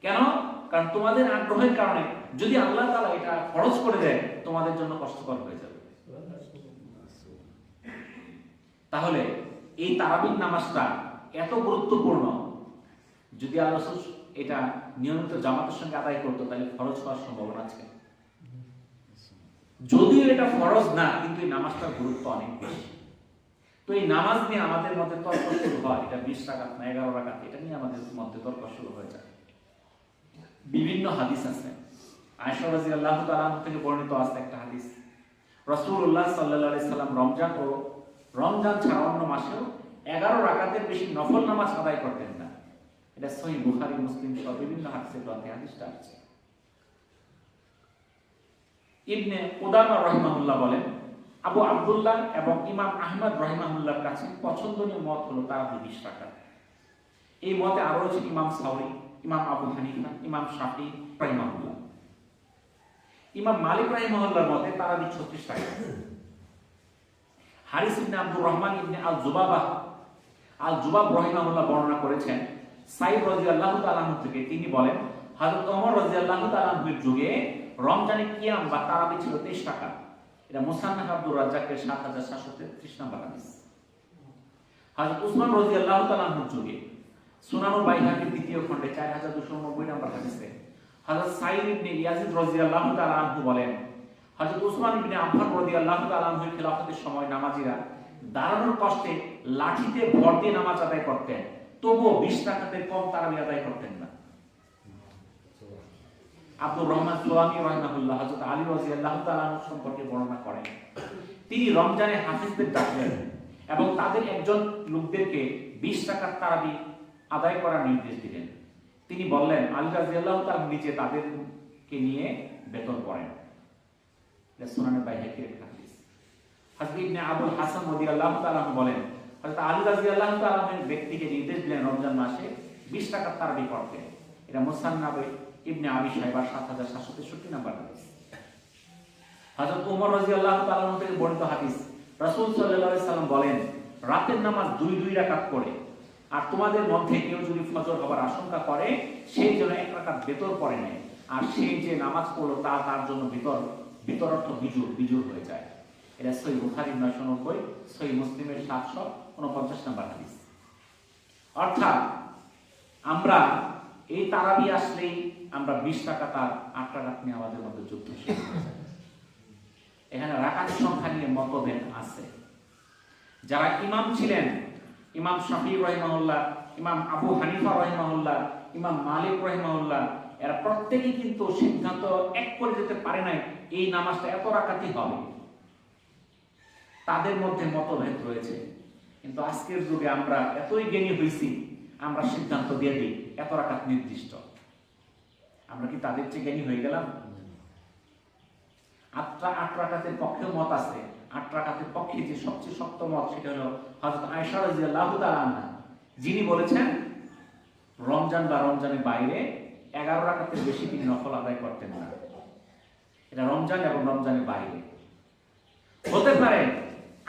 কেন? কারণ তোমাদের আগ্রহের কারণে যদি আল্লাহ তাআলা এটা খরচ করে দেয়, তোমাদের জন্য কষ্টকর হয়ে যাবে। তাহলে এই তারাবির নামাজটা এত গুরুত্বপূর্ণ, যদি আল্লাহ রাসূল এটা নিয়মিত জামাতের সঙ্গে আদায় করতো, তাহলে ফরজ হওয়ার সম্ভাবনা আছে। যদিও এটা ফরজ না, কিন্তু এই নামাজটার গুরুত্ব অনেক বেশি। তো এই নামাজ নিয়ে আমাদের মধ্যে তর্ক শুরু হয়, এটা 20 রাকাত না 11 রাকাত, এটা নিয়ে আমাদের মধ্যে তর্ক শুরু হয়ে যায়। বিভিন্ন হাদিস আছে। আয়েশা রাদিয়াল্লাহু তাআলা থেকে বর্ণিত আছে একটা হাদিস, রাসূলুল্লাহ সাল্লাল্লাহু আলাইহি সাল্লাম রমজান ছাড়া অন্য মাসেও 11 রাকাতের বেশি নফল নামাজ আদায় করতেন না। এটা সহিহ বুখারী, মুসলিম সহ বিভিন্ন হাদিসের গ্রন্থে হাদিসটা আছে। ইবনে কুদামা রাহিমাহুল্লাহ বলেন, আবু আব্দুল্লাহ এবং ইমাম আহমদ রাহিমাহুল্লাহর কাছে পছন্দনীয় মত হলো তারাবি 20 রাকাত। এই মতে আরো রয়েছে ইমাম সাউরি, ইমাম আবু হানিফা, ইমাম শাফি রাহিমাহুল্লাহ। ইমাম মালিক রাহিমাহুল্লাহর মতে তারাবি 36 রাকাত। হারিস ইবনে আব্দুর রহমান ইবনে আল জুবাব রাহিমাহুল্লাহ বর্ণনা করেছেন সাইদ রাদিয়াল্লাহু তাআলা আনহু থেকে, তিনি বলেন, হযরত ওমর রাদিয়াল্লাহু তাআলা আনহুর যুগে রমজানে কিয়াম বা তারাবি ছিল 23 রাকাত। এটা মুসান্নাফ আব্দুর রাজ্জাকের 7733 নম্বর হাদিস। হযরত উসমান রাদিয়াল্লাহু তাআলা আনহুর যুগে সুনানুল বাইহাকির দ্বিতীয় খণ্ডে 4290 নম্বর হাদিসে হযরত সাঈদ ইবনে ইয়াজিদ রাদিয়াল্লাহু তাআলা আনহু বলেন, হযরত উসমান ইবনে আফফান রাদিয়াল্লাহু তাআলা আনহুর খেলাফতের সময় নামাজীরা দাঁড়ানোর কষ্টে লাঠিতে ভর দিয়ে নামাজ আদায় করতেন, তবুও 20 রাকাতের কম তারাবি আদায় করতেন না। আব্দুর রহমান সুলামি রাহিমাহুল্লাহ হযরত আলী রাদিয়াল্লাহু তাআলা আনহু সম্পর্কে বর্ণনা করেন, তিনি রমজানে হাফেজদের ডাকলেন এবং তাদের একজন লোকদেরকে 20 রাকাত তারাবি আদায় করার নির্দেশ দিলেন। তিনি বললেন, আলী রাদিয়াল্লাহু তাআলা নিজে তাদেরকে নিয়ে বেতন করেন। এটা সুনানে বাইহাকির হাদিস। হযরত ইবনে আবুল হাসান রাদিয়াল্লাহু তাআলা বলেন, হযরত আলী রাদিয়াল্লাহু তাআলা ব্যক্তিকে নির্দেশ দিলেন রমজান মাসে 20 রাকাত তারাবি পড়তে। এটা মুসান্নাফ ইবনে আবি শাইবা 7763 নম্বর হাদিস। হযরত ওমর রাদিয়াল্লাহু তাআলা থেকে বর্ণিত হাদিস, রাসূল সাল্লাল্লাহু আলাইহি সাল্লাম বলেন, রাতের নামাজ 2 রাকাত পড়ে, আর তোমাদের মধ্যে কেউ যদি ফজর হবার আশঙ্কা করে, সেই জন্য 1 রাকাত বেতর পড়ে নেয়, আর সেই যে নামাজ পড়লো তার জন্য বিতর অর্থ বিজুর হয়ে যায়। এটা সহিহ বুখারীর 990, সহিহ মুসলিমের 749 নম্বর হাদিস। অর্থাৎ আমরা এই তারাবি আসলেই আমরা 20 রাকাত আর 8 রাকাত নিয়ে আমাদের মধ্যে যুদ্ধ শুরু হয়ে যায়। এখানে রাকাতের সংখ্যা নিয়ে মতভেদ আছে। যারা ইমাম ছিলেন, ইমাম শাফি রাহিমাহুল্লাহ, ইমাম আবু হানিফা রাহিমাহুল্লাহ, ইমাম মালিক রাহিমাহুল্লাহ, এরা প্রত্যেকেই কিন্তু সিদ্ধান্ত এক করে যেতে পারে নাই এই নামাজটা এত রাকাতই হবে। তাদের মধ্যে মতভেদ রয়েছে, কিন্তু আজকের যুগে আমরা এতই জ্ঞানী হয়েছি, আমরা সিদ্ধান্ত দিয়ে দিই এত রাকাত নির্দিষ্ট। আমরা কি তাদের চেয়ে জ্ঞানী হয়ে গেলাম? 8 রাকাতের পক্ষেও মত আছে। 8 রাকাতের পক্ষে যে সবচেয়ে শক্ত মত, সেটা হলো হযরত আয়েশা রাদিয়াল্লাহু তাআলা আনহা, যিনি বলেছেন রমজান বা রমজানের বাইরে 11 রাকাতের বেশি তিনি নফল আদায় করতেন না। এটা রমজান এবং রমজানের বাইরে হতে পারে।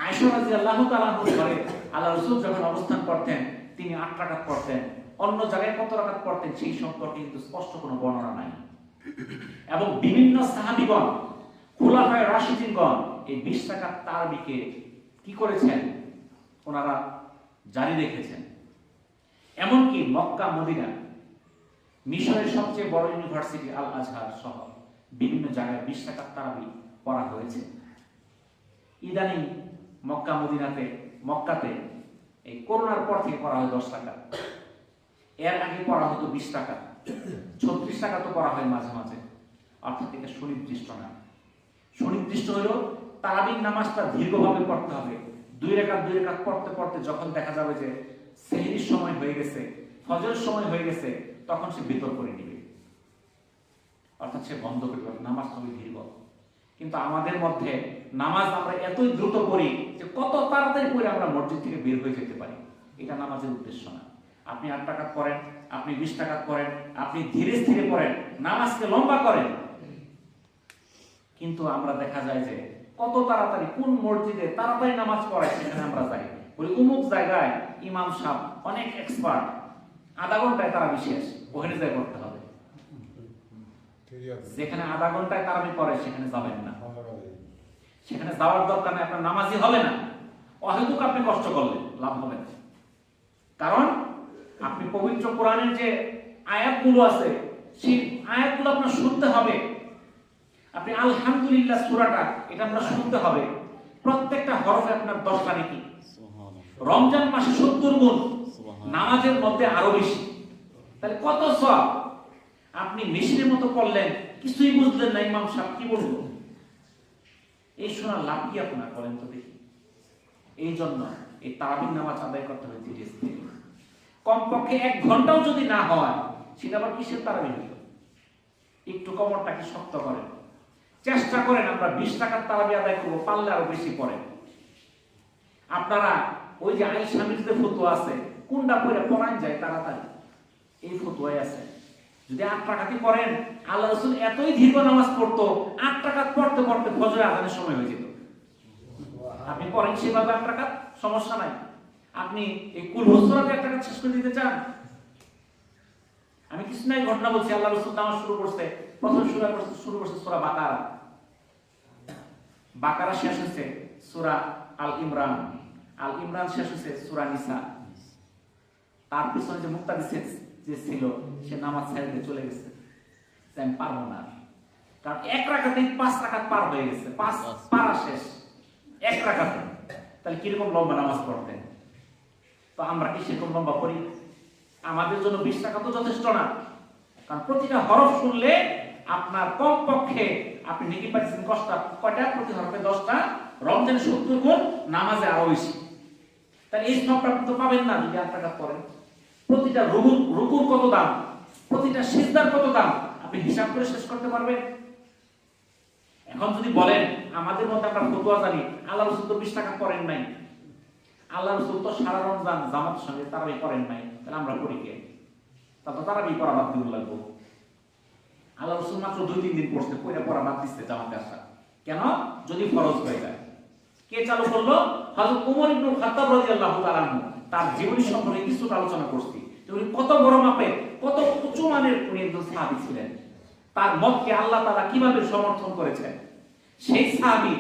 আয়েশা রাদিয়াল্লাহু তাআলা আনহার ঘরে আল্লাহ রাসূল যখন অবস্থান করতেন, তিনি 8 রাকাত পড়তেন। অন্য জায়গায় কত রাকাত পড়তেন সেই সম্পর্কে কিন্তু স্পষ্ট কোনো বর্ণনা নাই। এবং বিভিন্ন সাহাবীগণ খোলাফায়ে রাশিদিনগণ এই 20 রাকাত তারাবিকে কি করেছেন? ওনারা জারি রেখেছেন। এমনকি মক্কা, মদিনা, মিশরের সবচেয়ে বড় ইউনিভার্সিটি আল আজহার সহ বিভিন্ন জায়গায় 20 রাকাত তারাবি পড়া হয়েছে। ইদানিং মক্কাতে এই করোনার পর থেকে পড়া হয় 10 রাকাত। এর আগে পড়া হতো 20 রাকাত, 36 রাকাত পড়া হয় মাঝে মাঝে। অর্থাৎ এটা সুনির্দিষ্ট না। সুনির্দিষ্ট হলো তারাবির নামাজটা দীর্ঘভাবে পড়তে হবে। 2 রাকাত পড়তে পড়তে যখন দেখা যাবে যে সেহরির সময় হয়ে গেছে, ফজরের সময় হয়ে গেছে, তখন সে বিতর করে নিবে, অর্থাৎ সে বন্ধ করে দেবে। নামাজ হবে দীর্ঘ। কিন্তু আমাদের মধ্যে নামাজ আমরা এতই দ্রুত পড়ি যে কত তাড়াতাড়ি পড়ে আমরা মসজিদ থেকে বের হয়ে যেতে পারি। এটা নামাজের উদ্দেশ্য না। আপনি 8 রাকাত পড়েন, আপনি 20 রাকাত পড়েন, আপনি ধীরে ধীরে পড়েন, নামাজকে লম্বা করেন। কিন্তু আমরা দেখা যায় যে কত তাড়াতাড়ি কোন মসজিদে তাড়াতাড়ি নামাজ পড়ায় সেখানে আমরা যাই, বলি অমুক জায়গায় ইমাম সাহেব অনেক এক্সপার্ট, আধা ঘন্টায় তারাবি শেষ, ওখানে যাই পড়তে হবে। যেখানে আধা ঘন্টায় তারাবি পড়ে সেখানে যাবেন না, সেখানে যাওয়ার দরকার নেই। আপনার নামাজই হবে না, অহেতুক আপনি কষ্ট করলেন, লাভ হবে না। কারণ আপনি পবিত্র কোরআনের যে আয়াতগুলো আছে সেই আয়াতগুলো আপনার শুনতে হবে। আপনি আলহামদুলিল্লাহ সূরাটা এটা আপনার শুনতে হবে। প্রত্যেকটা হরফে আপনার 10টা নেকি। রমজান মাসে 70 গুণ, নামাজের মধ্যে আরো বেশি। তাহলে কত সওয়াব। আপনি মেশিনের মতো পড়লেন, কিছুই বুঝলেন না, ইমাম সাহেব কি বলবো, এই শোনার লাভ কি আপনার বলেন তো দেখি। এই জন্য এই তারাবির নামাজ আদায় করতে হয় ধীরে ধীরে। কমপক্ষে 1 ঘন্টাও যদি না হয় সেটা আবার কিসের তারাবি হইল। একটু কোমরটাকে শক্ত করেন, চেষ্টা করেন আমরা 20 রাকাত তারাবি আদায় করবো, পারলে আরো বেশি পড়েন। আপনারা ওই যে আয়েশা মির্জার ফতোয়া আছে, কোনটা পড়ে পড়ান যায় তাড়াতাড়ি, এই ফতোয়াই আছে। যদি 8 রাকাতই পড়েন, আল্লাহ রাসূল এতই দীর্ঘ নামাজ পড়তো, 8 রাকাত পড়তে পড়তে ফজরের আযানের সময় হয়ে যেত। আপনি পড়েন সেভাবে 8 রাকাত, সমস্যা নাই। আপনি এই কুল হুসরাতে 1 রাকাত শেষ করে দিতে চান। আমি কিছু নাই ঘটনা বলছি, আল্লাহ রাসূল নামাজ শুরু করতে, প্রথম শুরু করছে সূরা বাকারা। বাকারা শেষ হচ্ছে সূরা আল ইমরান, আল ইমরান শেষ হচ্ছে সূরা নিসা। তার পিছনে যে মুক্তাদি যে ছিল সে নামাজ ছেড়ে দিয়ে চলে গেছে, আমি পারবো না। কারণ 1 রাকাতেই 5 রাকাত পার হয়ে গেছে, 5 পারা শেষ 1 রাকাতে। তাহলে কিরকম লম্বা নামাজ পড়তেন। তো আমরা কি সেরকম লম্বা পড়ি? আমাদের জন্য 20 রাকাত তো যথেষ্ট না। কারণ প্রতিটা হরফ শুনলে আপনার কমপক্ষে আপনি নেকি পাচ্ছেন কয়টা? প্রতি হরফে 10টা, রমজানে 70 গুণ, নামাজে আরো বেশি। তাহলে এই সবটা আপনি তো পাবেন না যদি 8 রাকাত পড়েন। প্রতিটা রুকুর কত দাম, প্রতিটা সিজদার কত দাম, আপনি হিসাব করে শেষ করতে পারবেন? এখন যদি বলেন আমাদের মধ্যে আমরা ফতোয়া জানি, আল্লাহ রাসূল তো 20 রাকাত পড়েন নাই, আল্লাহ রাসূল তো সারা রমজান জামাতের সঙ্গে তারাবি পড়েন নাই, তাহলে আমরা পড়ি কে? তা তো তারাবি পড়া বাদ দিতে লাগবো। আল্লাহ রাসূল মাত্র 2-3 দিন পড়তে, পড়া বাদ দিতে জামাতে আসা কেন? যদি ফরজ হয়ে যায়। কে চালু করলো? হযরত ওমর ইবনে খাত্তাব রাদিয়াল্লাহু তাআলা আনহু। তার জীবনী সম্পর্কে কিছু আলোচনা করছি। উনি কত বড় মাপের, কত উঁচু মানের উনি একজন সাহাবী ছিলেন। তার মতকে আল্লাহ তাআলা কিভাবে সমর্থন করেছেন। সেই সাহাবী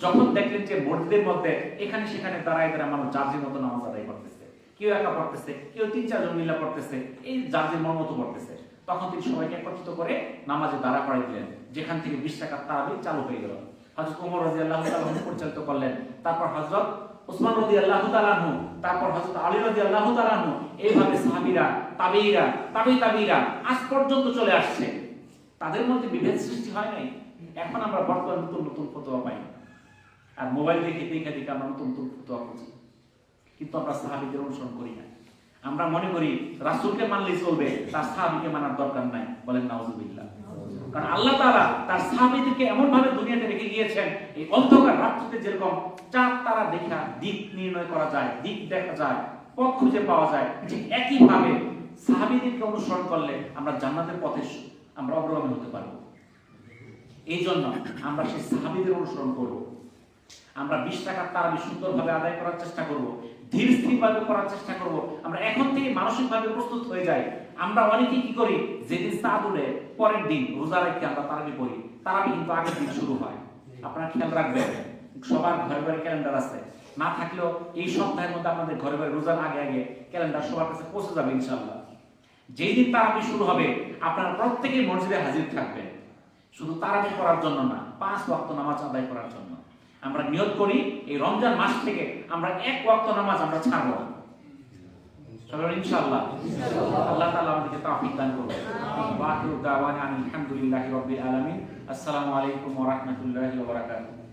যখন দেখলেন যে মসজিদের মধ্যে এখানে সেখানে দাঁড়ায় দাঁড়ায় মানুষ জার্জির মতো নামাজ আদায় করতেছে, কেউ একা পড়তেছে, কেউ 3-4 জন মিলে পড়তেছে, এই জার্জির মতো পড়তেছে, তখন তিনি সবাইকে একত্রিত করে নামাজে দাঁড়া করাই দিলেন, যেখান থেকে 20 রাকাত তারাবি চালু হয়ে গেল। হযরত ওমর রাদিয়াল্লাহু তাআলা আনহু পরিচালিত করলেন, তারপর হযরত উসমান রাদিয়াল্লাহু তাআলা আনহু, তারপর হযরত আলী রাদিয়াল্লাহু তাআলা আনহু, এইভাবে সাহাবীরা, তাবেঈরা, তাবেঈরা আজ পর্যন্ত চলে আসছে। তাদের মধ্যে বিভেদ সৃষ্টি হয় নাই। এখন আমরা বর্তমানে নতুন নতুন ফতোয়া পাই, আর মোবাইল দেখে আমরা নতুন নতুন ফতোয়া খুঁজি, কিন্তু আমরা সাহাবীদের অনুসরণ করি না। আমরা মনে করি রাসূলকে মানলেই চলবে, তার সাহাবীকে মানার দরকার নাই। বলেন নাউযুবিল্লাহ। কারণ আল্লাহ তাআলা তার সাহাবীদেরকে এমন ভাবে দুনিয়াতে রেখে গিয়েছেন, এই অন্ধকার রাত্রিতে যেরকম চাঁদ তারা দেখা দিক নির্ণয় করা যায়, দিক দেখা যায়, পথ খুঁজে পাওয়া যায়, ঠিক একই ভাবে সাহাবীদেরকে অনুসরণ করলে আমরা জান্নাতের পথে আমরা অগ্রগামী হতে পারবো। এই জন্য আমরা সেই সাহাবীদের অনুসরণ করব। আমরা 20 রাকাত তারাবি সুন্দরভাবে আদায় করার চেষ্টা করব, ধীর স্থিরভাবে করার চেষ্টা করব। আমরা এখন থেকে মানসিকভাবে প্রস্তুত হয়ে যাই। আমরা অনেকেই কি করি, যেদিন চাঁদ উঠে পরের দিন রোজা রেখে আমরা তারাবি পড়ি, তারাবি কিন্তু আগের দিন শুরু হয়। আপনারা খেয়াল রাখবেন, সবার ঘরে ঘরে ক্যালেন্ডার আছে, না থাকলেও এই সপ্তাহের মধ্যে আপনাদের ঘরে ঘরে রোজার আগে আগে ক্যালেন্ডার সবার কাছে পৌঁছে যাবে ইনশাআল্লাহ। যেই দিন তারাবি শুরু হবে আপনারা প্রত্যেকেই মসজিদে হাজির থাকবেন, শুধু তারাবি করার জন্য না, 5 ওয়াক্ত নামাজ আদায় করার জন্য। আমরা নিয়ত করি এই রমজান মাস থেকে আমরা 1 ওয়াক্ত নামাজ আমরা ছাড়ব সবাই ইনশাআল্লাহ। আল্লাহ তাআলা আমাদেরকে তৌফিক দান করুন। ওয়া আখিরু দাওয়ানা আলহামদুলিল্লাহি রাব্বিল আলামিন। আসসালামু আলাইকুম ওয়া রাহমাতুল্লাহি ওয়া বারাকাতুহু।